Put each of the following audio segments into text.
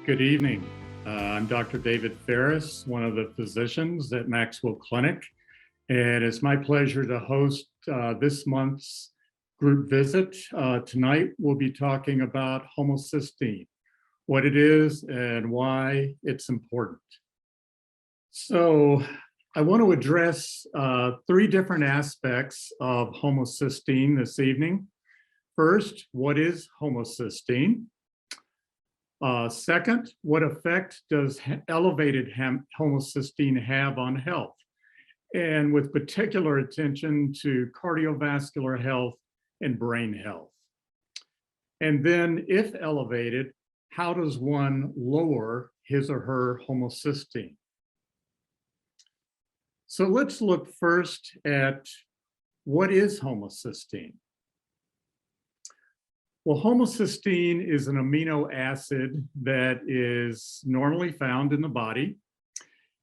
Good evening. I'm Dr. David Ferriss, one of the physicians at MaxWell Clinic, and it's my pleasure to host this month's group visit. Tonight, we'll be talking about homocysteine, what it is and why it's important. So I want to address three different aspects of homocysteine this evening. First, what is homocysteine? Second, what effect does elevated homocysteine have on health? And with particular attention to cardiovascular health and brain health. And then, if elevated, how does one lower his or her homocysteine? So let's look first at what is homocysteine. Well, homocysteine is an amino acid that is normally found in the body.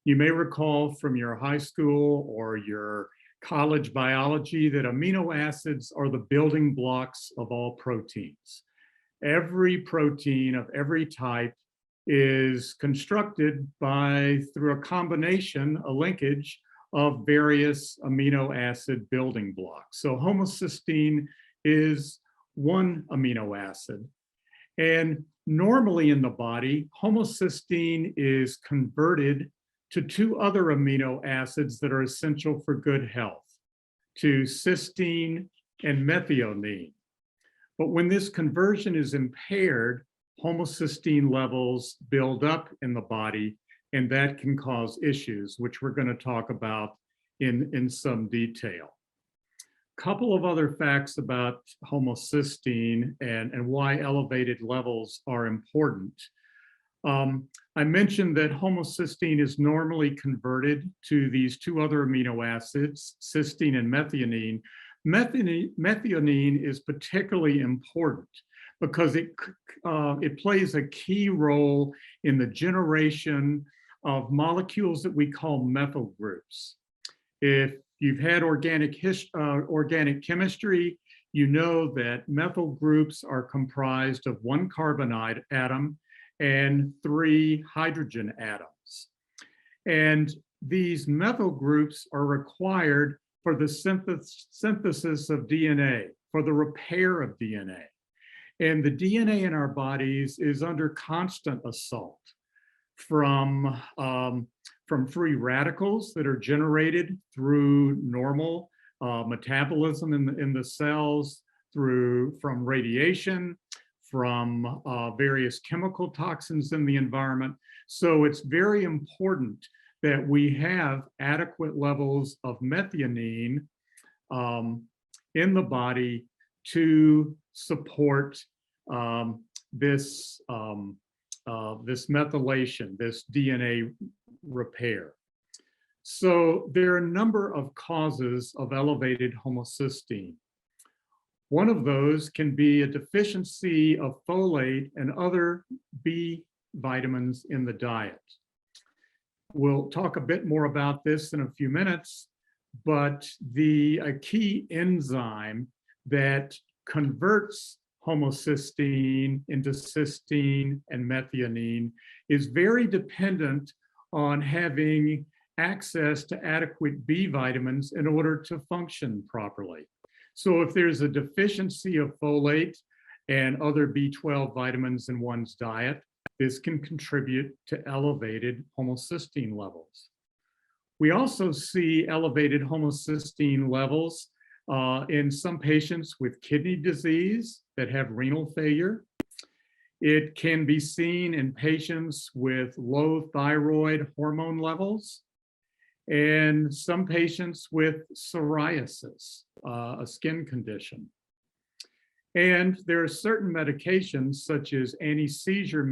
You may recall from your high school or your college biology that amino acids are the building blocks of all proteins. Every protein of every type is constructed through a combination, a linkage of various amino acid building blocks. So homocysteine is one amino acid. And normally in the body, homocysteine is converted to two other amino acids that are essential for good health, to cysteine and methionine. But when this conversion is impaired, homocysteine levels build up in the body, and that can cause issues, which we're going to talk about in some detail. Couple of other facts about homocysteine and why elevated levels are important. I mentioned that homocysteine is normally converted to these two other amino acids, cysteine and methionine. Methionine is particularly important because it plays a key role in the generation of molecules that we call methyl groups. If you've had organic chemistry, you know that methyl groups are comprised of one carbon atom and three hydrogen atoms. And these methyl groups are required for the synthesis of DNA, for the repair of DNA. And the DNA in our bodies is under constant assault from free radicals that are generated through normal metabolism in the cells, from radiation, from various chemical toxins in the environment. So it's very important that we have adequate levels of methionine in the body to support this methylation, this DNA repair. So there are a number of causes of elevated homocysteine. One of those can be a deficiency of folate and other B vitamins in the diet. We'll talk a bit more about this in a few minutes, but a key enzyme that converts homocysteine into cysteine and methionine is very dependent on having access to adequate B vitamins in order to function properly. So if there's a deficiency of folate and other B12 vitamins in one's diet, this can contribute to elevated homocysteine levels. We also see elevated homocysteine levels in some patients with kidney disease that have renal failure. It can be seen in patients with low thyroid hormone levels and some patients with psoriasis, a skin condition. And there are certain medications such as anti-seizure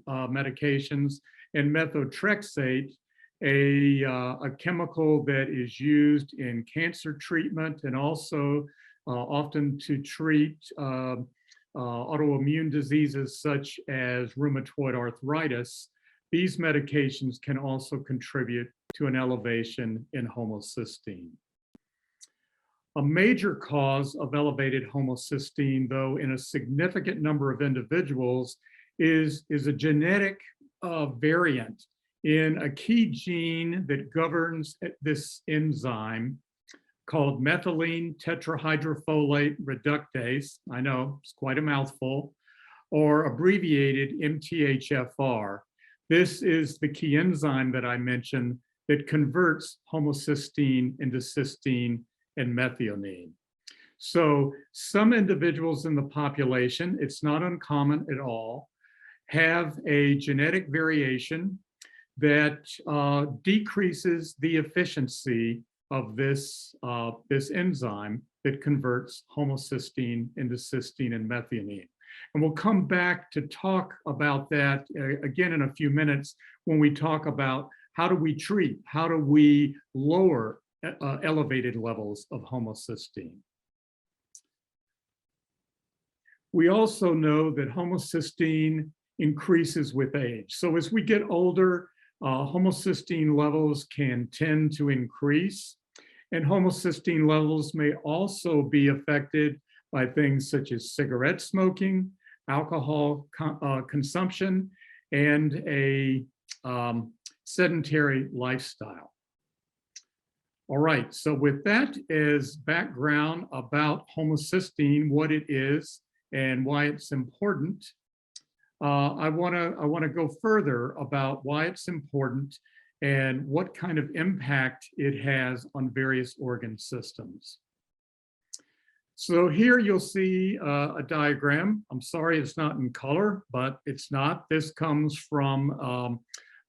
medications and methotrexate, a chemical that is used in cancer treatment and also often to treat autoimmune diseases such as rheumatoid arthritis. These medications can also contribute to an elevation in homocysteine. A major cause of elevated homocysteine, though, in a significant number of individuals is a genetic variant in a key gene that governs this enzyme called methylene tetrahydrofolate reductase. I know it's quite a mouthful, or abbreviated MTHFR. This is the key enzyme that I mentioned that converts homocysteine into cysteine and methionine. So some individuals in the population, it's not uncommon at all, have a genetic variation that decreases the efficiency of this enzyme that converts homocysteine into cysteine and methionine. And we'll come back to talk about that again in a few minutes when we talk about how do we treat, how do we lower elevated levels of homocysteine. We also know that homocysteine increases with age. So as we get older, homocysteine levels can tend to increase, and homocysteine levels may also be affected by things such as cigarette smoking, alcohol consumption, and a sedentary lifestyle. All right, so with that as background about homocysteine, what it is and why it's important, I want to go further about why it's important and what kind of impact it has on various organ systems. So here you'll see a diagram. I'm sorry it's not in color, but it's not. This comes from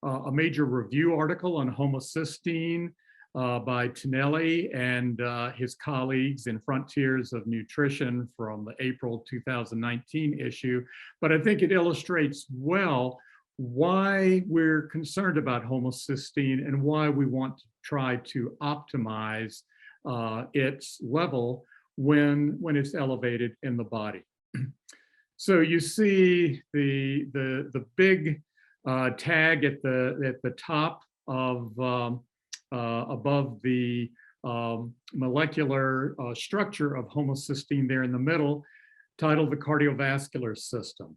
a major review article on homocysteine by Tonelli and his colleagues in Frontiers of Nutrition from the April 2019 issue. But I think it illustrates well why we're concerned about homocysteine and why we want to try to optimize its level when it's elevated in the body. So you see the big tag at the top of above the molecular structure of homocysteine there in the middle, titled the cardiovascular system.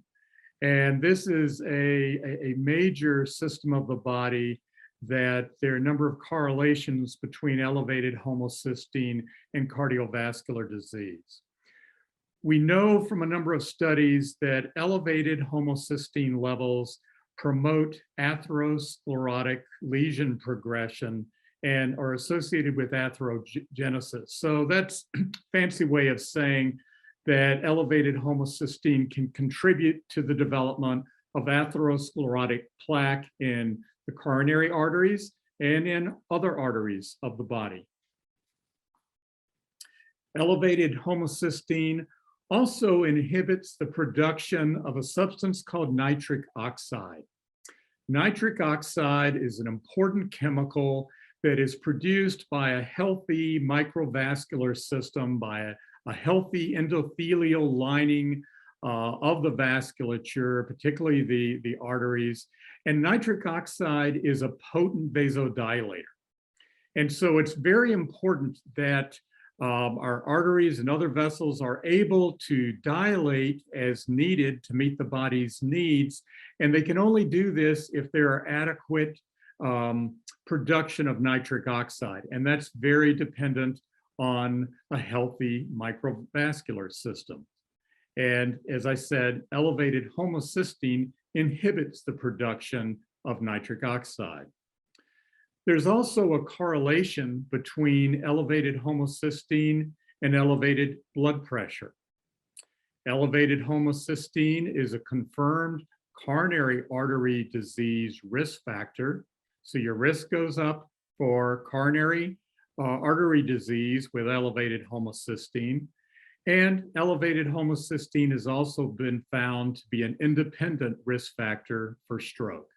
And this is a major system of the body that there are a number of correlations between elevated homocysteine and cardiovascular disease. We know from a number of studies that elevated homocysteine levels promote atherosclerotic lesion progression and are associated with atherogenesis. So that's a fancy way of saying that elevated homocysteine can contribute to the development of atherosclerotic plaque in the coronary arteries and in other arteries of the body. Elevated homocysteine also inhibits the production of a substance called nitric oxide. Nitric oxide is an important chemical that is produced by a healthy microvascular system, by a healthy endothelial lining of the vasculature, particularly the arteries. And nitric oxide is a potent vasodilator. And so it's very important that our arteries and other vessels are able to dilate as needed to meet the body's needs. And they can only do this if there are adequate production of nitric oxide. And that's very dependent on a healthy microvascular system. And as I said, elevated homocysteine inhibits the production of nitric oxide. There's also a correlation between elevated homocysteine and elevated blood pressure. Elevated homocysteine is a confirmed coronary artery disease risk factor. So your risk goes up for coronary artery disease with elevated homocysteine. And elevated homocysteine has also been found to be an independent risk factor for stroke.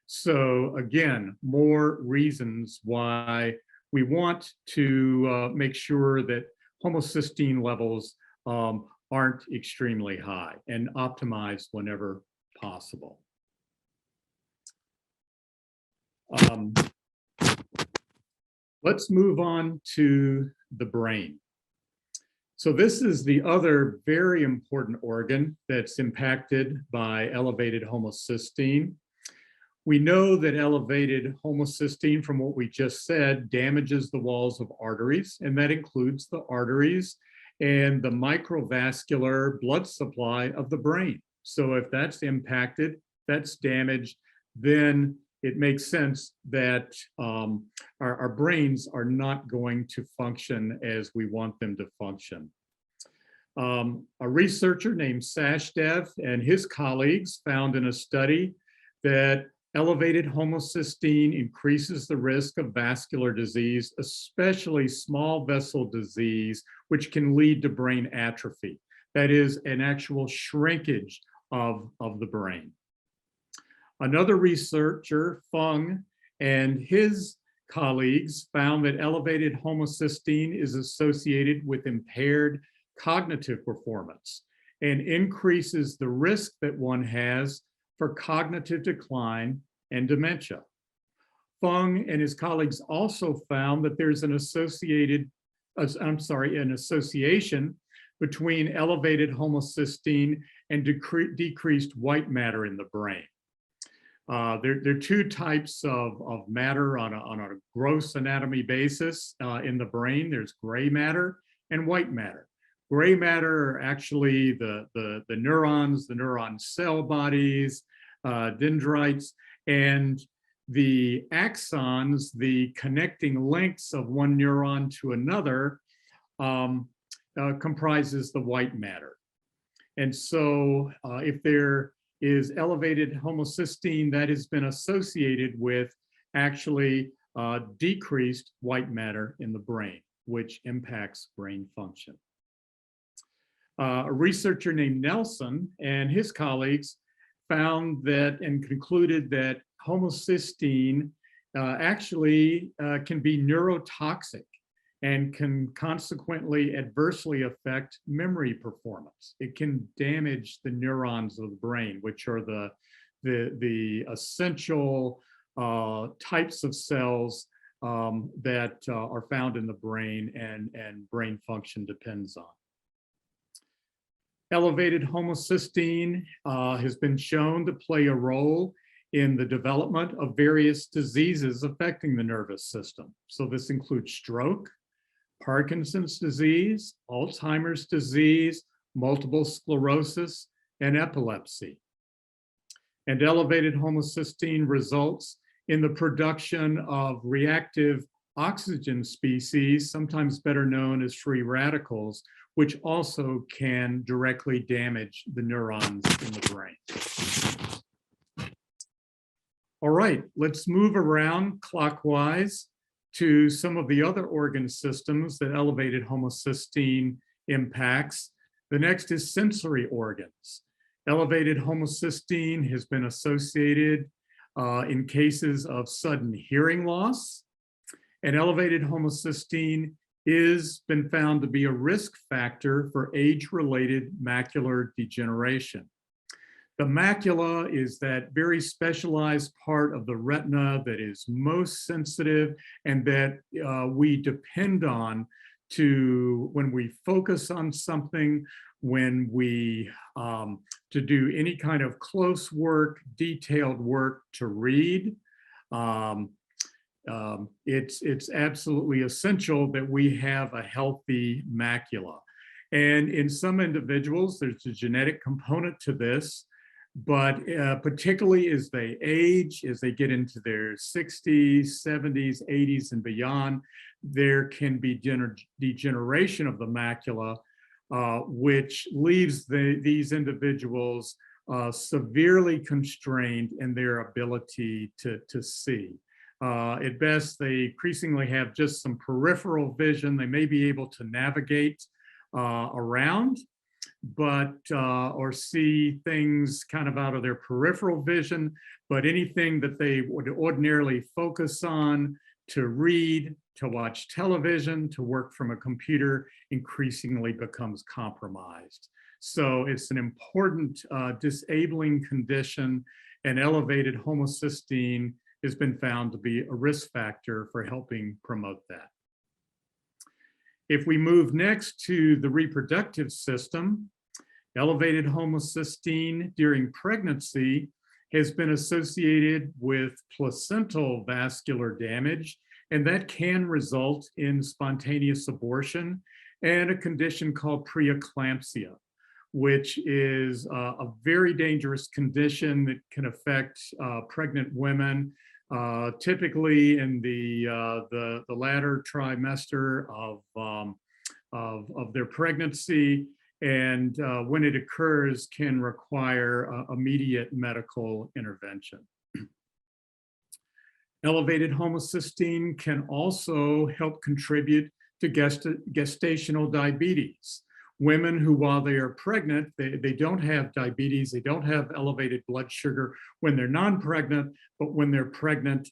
So again, more reasons why we want to make sure that homocysteine levels aren't extremely high and optimized whenever possible. Let's move on to the brain. So this is the other very important organ that's impacted by elevated homocysteine. We know that elevated homocysteine, from what we just said, damages the walls of arteries, and that includes the arteries and the microvascular blood supply of the brain. So if that's impacted, that's damaged, then it makes sense that our brains are not going to function as we want them to function. A researcher named Sachdev and his colleagues found in a study that elevated homocysteine increases the risk of vascular disease, especially small vessel disease, which can lead to brain atrophy. That is an actual shrinkage of the brain. Another researcher, Fung, and his colleagues found that elevated homocysteine is associated with impaired cognitive performance and increases the risk that one has for cognitive decline and dementia. Fung and his colleagues also found that there's an association between elevated homocysteine and decreased white matter in the brain. There are two types of matter on a gross anatomy basis in the brain. There's gray matter and white matter. Gray matter are actually the neurons, the neuron cell bodies, dendrites, and the axons, the connecting links of one neuron to another, comprises the white matter. And so if there is elevated homocysteine, that has been associated with actually decreased white matter in the brain, which impacts brain function. A researcher named Nelson and his colleagues found that and concluded that homocysteine actually can be neurotoxic and can consequently adversely affect memory performance. It can damage the neurons of the brain, which are the essential types of cells that are found in the brain and brain function depends on. Elevated homocysteine has been shown to play a role in the development of various diseases affecting the nervous system. So this includes stroke, Parkinson's disease, Alzheimer's disease, multiple sclerosis, and epilepsy. And elevated homocysteine results in the production of reactive oxygen species, sometimes better known as free radicals, which also can directly damage the neurons in the brain. All right, let's move around clockwise to some of the other organ systems that elevated homocysteine impacts. The next is sensory organs. Elevated homocysteine has been associated in cases of sudden hearing loss, and elevated homocysteine is been found to be a risk factor for age-related macular degeneration. The macula is that very specialized part of the retina that is most sensitive and that we depend on when we focus on something, when we to do any kind of close work, detailed work to read. It's absolutely essential that we have a healthy macula. And in some individuals, there's a genetic component to this, but particularly as they age, as they get into their 60s, 70s, 80s, and beyond, there can be degeneration of the macula, which leaves these individuals severely constrained in their ability to see. At best, they increasingly have just some peripheral vision. They may be able to navigate around, but or see things kind of out of their peripheral vision, but anything that they would ordinarily focus on, to read, to watch television, to work from a computer, increasingly becomes compromised. So it's an important disabling condition, and elevated homocysteine has been found to be a risk factor for helping promote that. If we move next to the reproductive system, elevated homocysteine during pregnancy has been associated with placental vascular damage, and that can result in spontaneous abortion and a condition called preeclampsia, which is a very dangerous condition that can affect pregnant women, typically in the latter trimester of their pregnancy, and when it occurs, can require immediate medical intervention. Elevated homocysteine can also help contribute to gestational diabetes. Women who, while they are pregnant, they don't have diabetes, they don't have elevated blood sugar when they're non-pregnant, but when they're pregnant,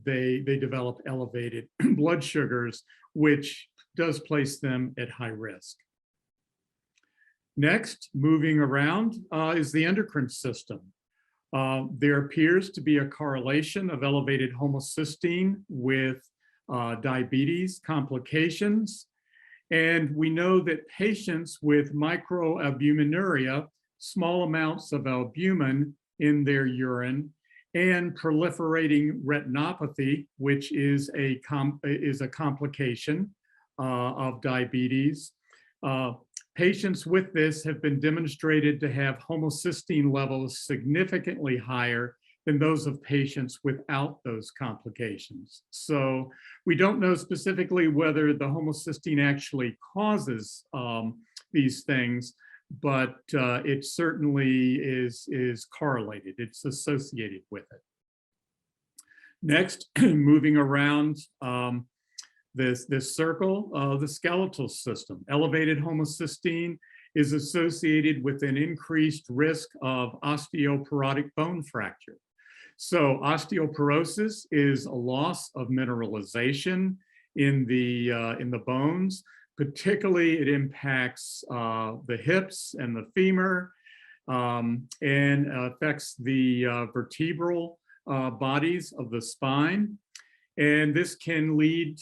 they develop elevated blood sugars, which does place them at high risk. Next, moving around, is the endocrine system. There appears to be a correlation of elevated homocysteine with diabetes complications. And we know that patients with microalbuminuria, small amounts of albumin in their urine, and proliferating retinopathy, which is a complication of diabetes. Patients with this have been demonstrated to have homocysteine levels significantly higher than those of patients without those complications. So we don't know specifically whether the homocysteine actually causes these things, but it certainly is correlated. It's associated with it. Next, moving around this circle, the skeletal system. Elevated homocysteine is associated with an increased risk of osteoporotic bone fracture. So osteoporosis is a loss of mineralization in the bones. Particularly, it impacts the hips and the femur, and affects the vertebral bodies of the spine. And this can lead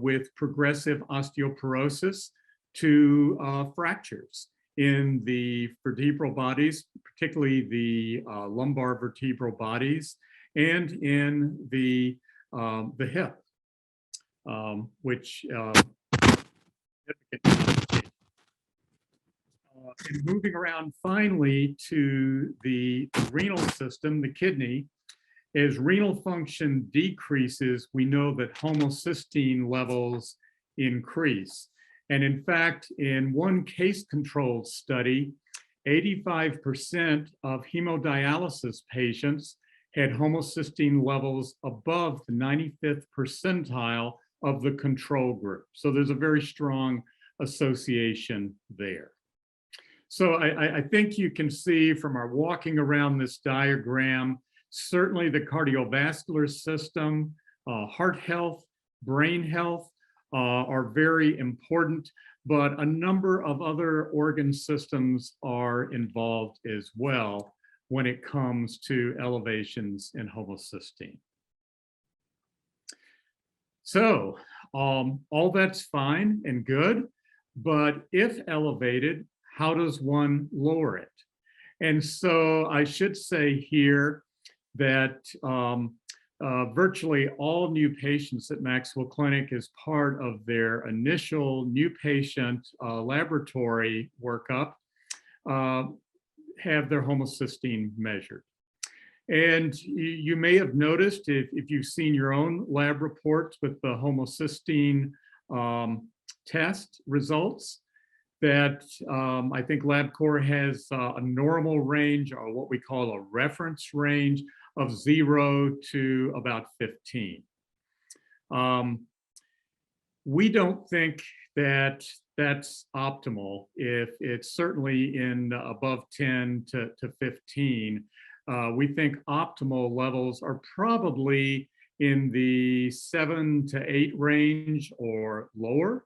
with progressive osteoporosis to fractures in the vertebral bodies, particularly the lumbar vertebral bodies, and in the hip, which and moving around finally to the renal system, the kidney. As renal function decreases, we know that homocysteine levels increase. And in fact, in one case-controlled study, 85% of hemodialysis patients had homocysteine levels above the 95th percentile of the control group. So there's a very strong association there. So I think you can see from our walking around this diagram, certainly the cardiovascular system, heart health, brain health are very important, but a number of other organ systems are involved as well when it comes to elevations in homocysteine. So all that's fine and good, but if elevated, how does one lower it? And so I should say here that virtually all new patients at MaxWell Clinic, as part of their initial new patient laboratory workup, have their homocysteine measured. And you may have noticed, if you've seen your own lab reports with the homocysteine test results, that I think LabCorp has a normal range, or what we call a reference range, of 0 to about 15. We don't think that that's optimal. If it's certainly in above 10 to 15, we think optimal levels are probably in the 7 to 8 range or lower.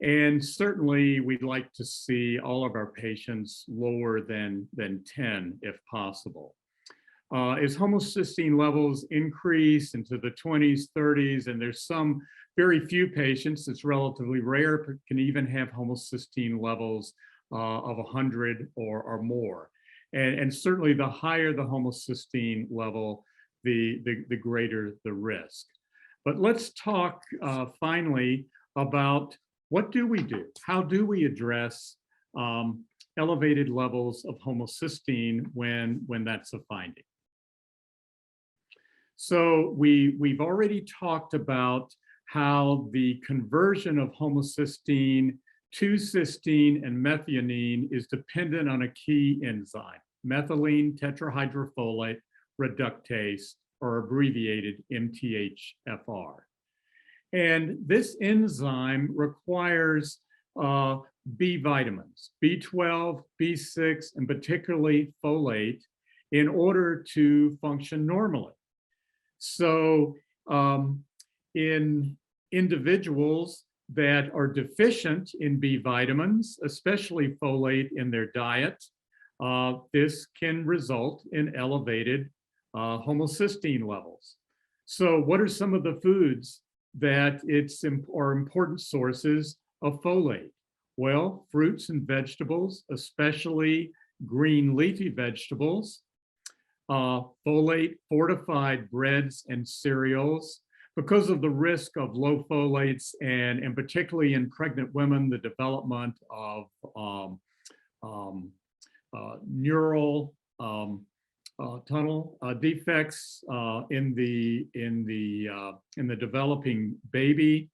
And certainly we'd like to see all of our patients lower than 10 if possible. As homocysteine levels increase into the 20s, 30s, and there's some very few patients, it's relatively rare, can even have homocysteine levels of 100 or more. And certainly the higher the homocysteine level, the greater the risk. But let's talk finally about what do we do? How do we address elevated levels of homocysteine when that's a finding? So we've already talked about how the conversion of homocysteine to cysteine and methionine is dependent on a key enzyme, methylene tetrahydrofolate reductase, or abbreviated MTHFR. And this enzyme requires B vitamins, B12, B6, and particularly folate in order to function normally. So in individuals that are deficient in B vitamins, especially folate in their diet, this can result in elevated homocysteine levels. So what are some of the foods that are important sources of folate? Well, fruits and vegetables, especially green leafy vegetables, folate fortified breads and cereals. Because of the risk of low folates and particularly in pregnant women, the development of neural tunnel defects in the developing baby.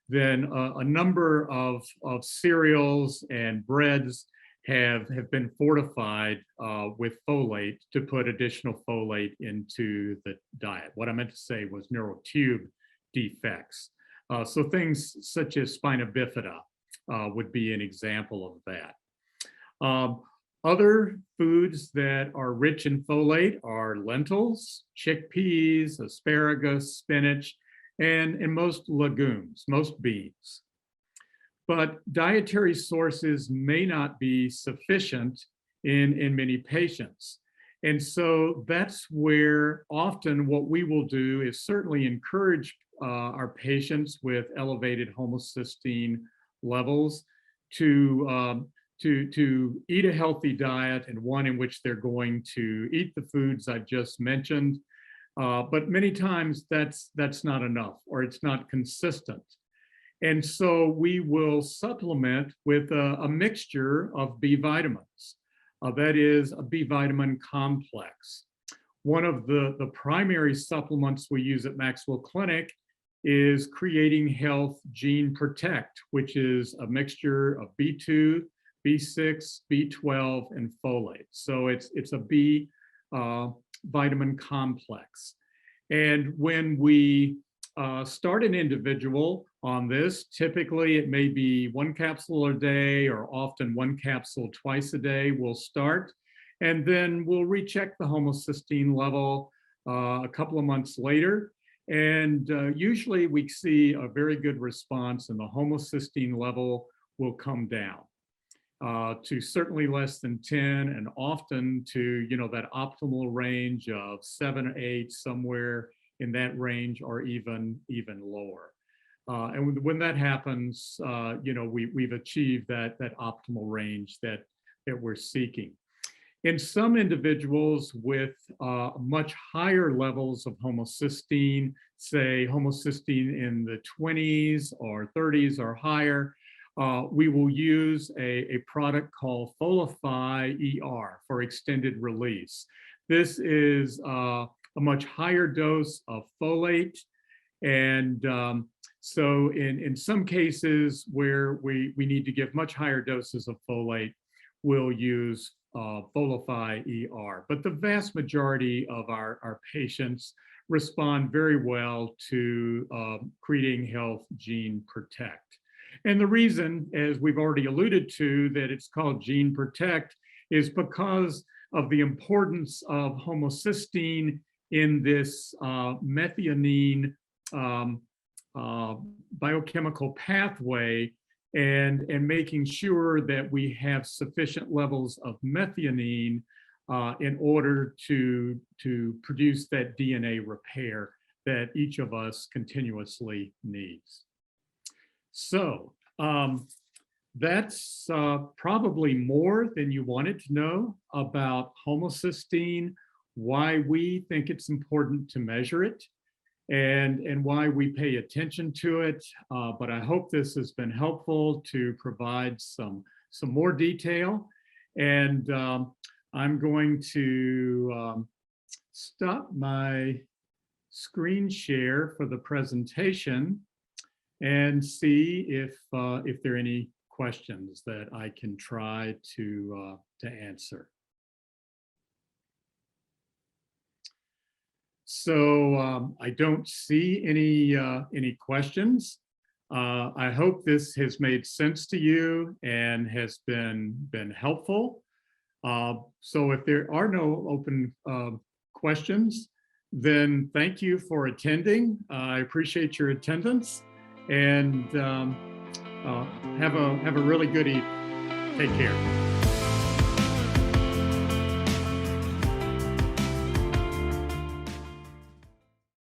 Then a number of cereals and breads have been fortified with folate to put additional folate into the diet. What I meant to say was neural tube defects. So things such as spina bifida would be an example of that. Other foods that are rich in folate are lentils, chickpeas, asparagus, spinach, and most legumes, most beans. But dietary sources may not be sufficient in many patients. And so that's where often what we will do is certainly encourage our patients with elevated homocysteine levels to eat a healthy diet, and one in which they're going to eat the foods I just mentioned. But many times that's not enough, or it's not consistent. And so we will supplement with a mixture of B vitamins. That is a B vitamin complex. One of the primary supplements we use at MaxWell Clinic is Creating Health Gene Protect, which is a mixture of B2, B6, B12, and folate. So it's a B vitamin complex. And when we start an individual on this, typically it may be 1 capsule a day, or often 1 capsule twice a day. We'll start, and then we'll recheck the homocysteine level a couple of months later. And usually we see a very good response, and the homocysteine level will come down to certainly less than 10, and often to that optimal range of 7 or 8, somewhere in that range, or even lower. And when that happens, we've achieved that optimal range that we're seeking. In some individuals with much higher levels of homocysteine, say homocysteine in the 20s or 30s or higher, we will use a product called Folate ER for extended release. This is a much higher dose of folate. And so in some cases where we need to give much higher doses of folate, we'll use Folate ER. But the vast majority of our patients respond very well to Creating Health Gene Protect. And the reason, as we've already alluded to, that it's called Gene Protect is because of the importance of homocysteine in this methionine biochemical pathway, and making sure that we have sufficient levels of methionine in order to produce that DNA repair that each of us continuously needs. So that's probably more than you wanted to know about homocysteine, why we think it's important to measure it, and why we pay attention to it. But I hope this has been helpful to provide some more detail. And I'm going to stop my screen share for the presentation and see if there are any questions that I can try to answer. So I don't see any questions. I hope this has made sense to you and has been helpful. So if there are no open questions, then thank you for attending. I appreciate your attendance, and have a really good evening. Take care.